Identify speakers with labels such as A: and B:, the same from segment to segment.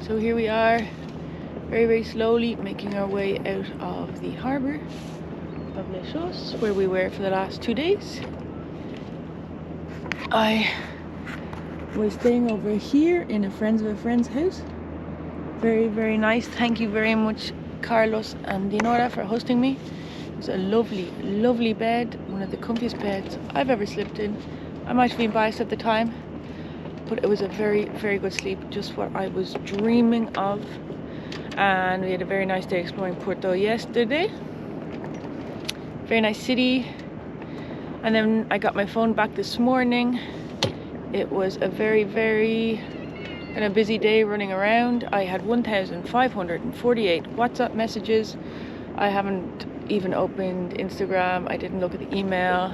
A: So here we are, very, very slowly making our way out of the harbour of Leixoes, where we were for the last 2 days. I was staying over here in a friend's house. Very, very nice. Thank you very much, Carlos and Dinora, for hosting me. It was a lovely, lovely bed, one of the comfiest beds I've ever slept in. I might have been biased at the time, but it was a very, very good sleep, just what I was dreaming of. And we had a very nice day exploring Porto yesterday. Very nice city. And then I got my phone back this morning. It was a very, very kind of busy day running around. I had 1,548 WhatsApp messages. I haven't even opened Instagram. I didn't look at the email.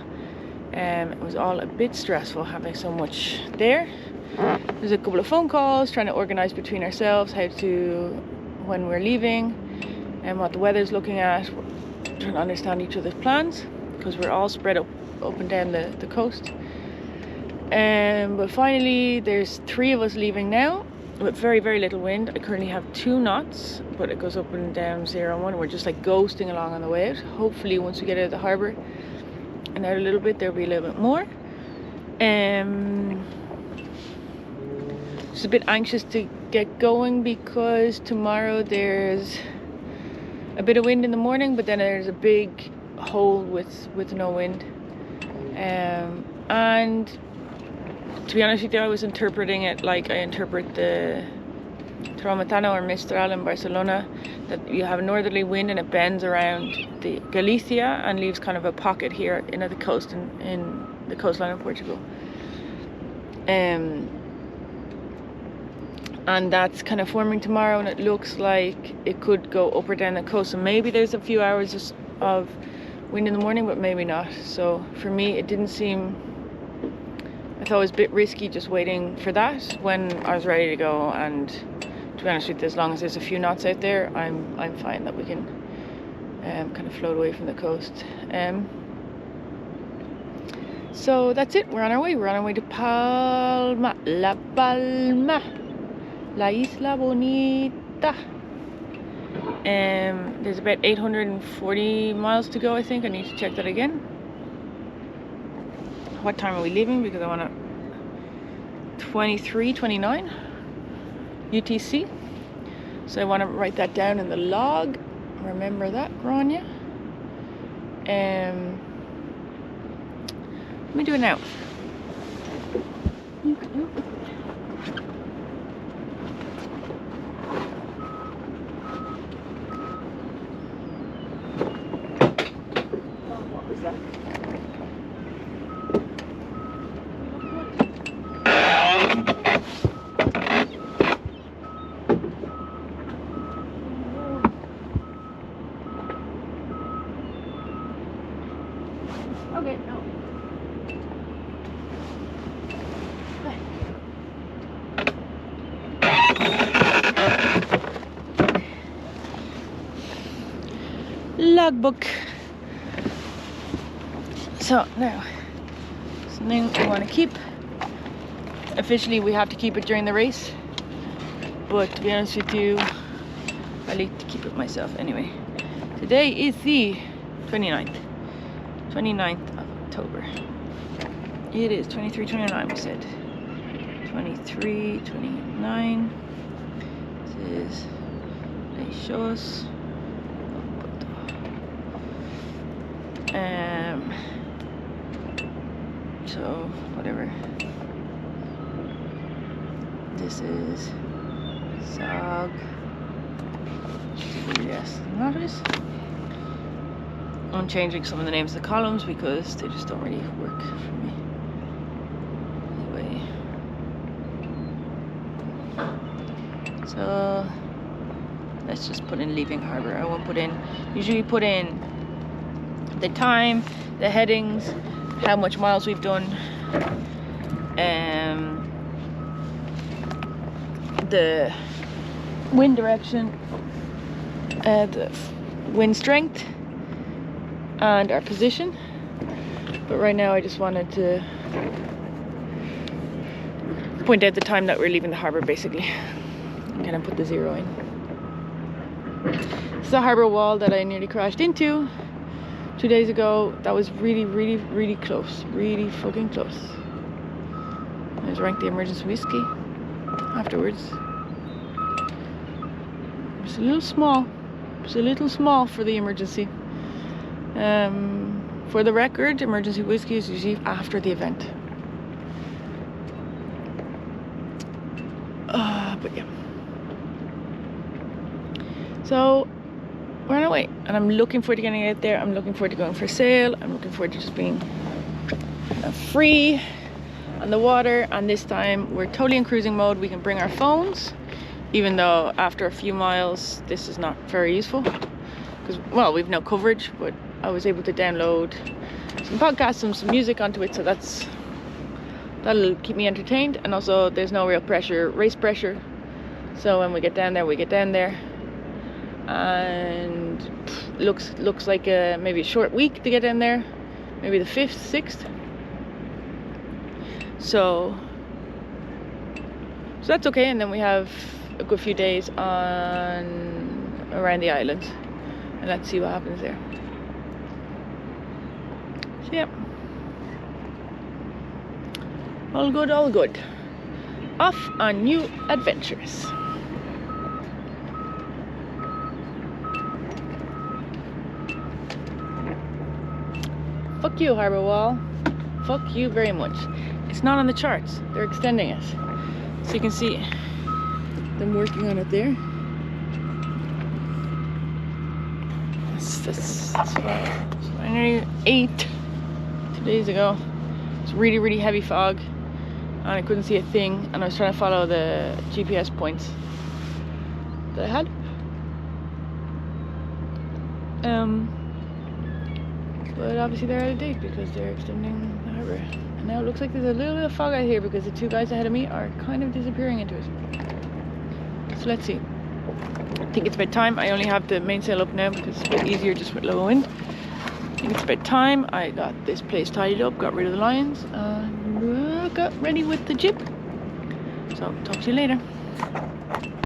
A: It was all a bit stressful having so much there. There's a couple of phone calls trying to organize between ourselves when we're leaving and what the weather's looking at. We're trying to understand each other's plans because we're all spread up and down the coast. But finally there's 3 of us leaving now with very, very little wind. I currently have 2 knots, but it goes up and down 0 and 1. We're just like ghosting along on the way out. Hopefully once we get out of the harbour and out a little bit, there'll be a little bit more. Just a bit anxious to get going because tomorrow there's a bit of wind in the morning, but then there's a big hole with no wind. And to be honest with you, I was interpreting it like I interpret the Tramontana or Mistral in Barcelona, that you have a northerly wind and it bends around the Galicia and leaves kind of a pocket here in the coast in the coastline of Portugal. And that's kind of forming tomorrow, and it looks like it could go up or down the coast. So maybe there's a few hours of wind in the morning, but maybe not. So for me, it didn't seem, I thought it was a bit risky just waiting for that when I was ready to go. And to be honest with you, as long as there's a few knots out there, I'm fine that we can kind of float away from the coast. So that's it. We're on our way. We're on our way to Palma, La Palma, La Isla Bonita. There's about 840 miles to go, I think. I need to check that again. What time are we leaving? Because I want to 23:29 UTC. So I want to write that down in the log. Remember that, Gráinne. Let me do it now. What was that? Okay, no. Logbook. So now, something we want to keep. Officially, we have to keep it during the race, but to be honest with you, I like to keep it myself anyway. Today is the 29th of October. It is 23:29, we said. 23:29. This is Leixoes Portugal. So whatever. This is Sag. Yes, notice. I'm changing some of the names of the columns because they just don't really work for me. Anyway. So let's just put in leaving harbour. I won't put in, usually put in the time, the headings, how much miles we've done, the wind direction, the wind strength, and our position. But right now I just wanted to point out the time that we're leaving the harbour, basically. and kind of put the zero in. This is a harbour wall that I nearly crashed into 2 days ago. That was really close, really fucking close. I just drank the emergency whiskey afterwards. It's a little small. It's a little small for the emergency. For the record, emergency whiskey is usually after the event. But yeah. So we're on our way, and I'm looking forward to getting out there. I'm looking forward to going for a sail. I'm looking forward to just being free on the water. And this time we're totally in cruising mode. We can bring our phones, even though after a few miles this is not very useful because, well, we've no coverage, but I was able to download some podcasts and some music onto it, so that'll keep me entertained. And also there's no real pressure, race pressure, so when we get down there, we get down there. And looks like maybe a short week to get in there, maybe the 5th, 6th. So that's okay. And then we have a good few days around the island, and let's see what happens there. So yeah, all good. Off on new adventures. Fuck you, harbour wall. Fuck you very much. It's not on the charts. They're extending it. So you can see them working on it there. It's nearly 8 2 days ago. It's really heavy fog, and I couldn't see a thing, and I was trying to follow the GPS points that I had. But obviously they're out of date because they're extending the harbour. And now it looks like there's a little bit of fog out here because the 2 guys ahead of me are kind of disappearing into it. So let's see. I think it's about time. I only have the mainsail up now because it's a bit easier just with low wind. I think it's about time. I got this place tidied up, got rid of the lines, and got ready with the jib. So talk to you later.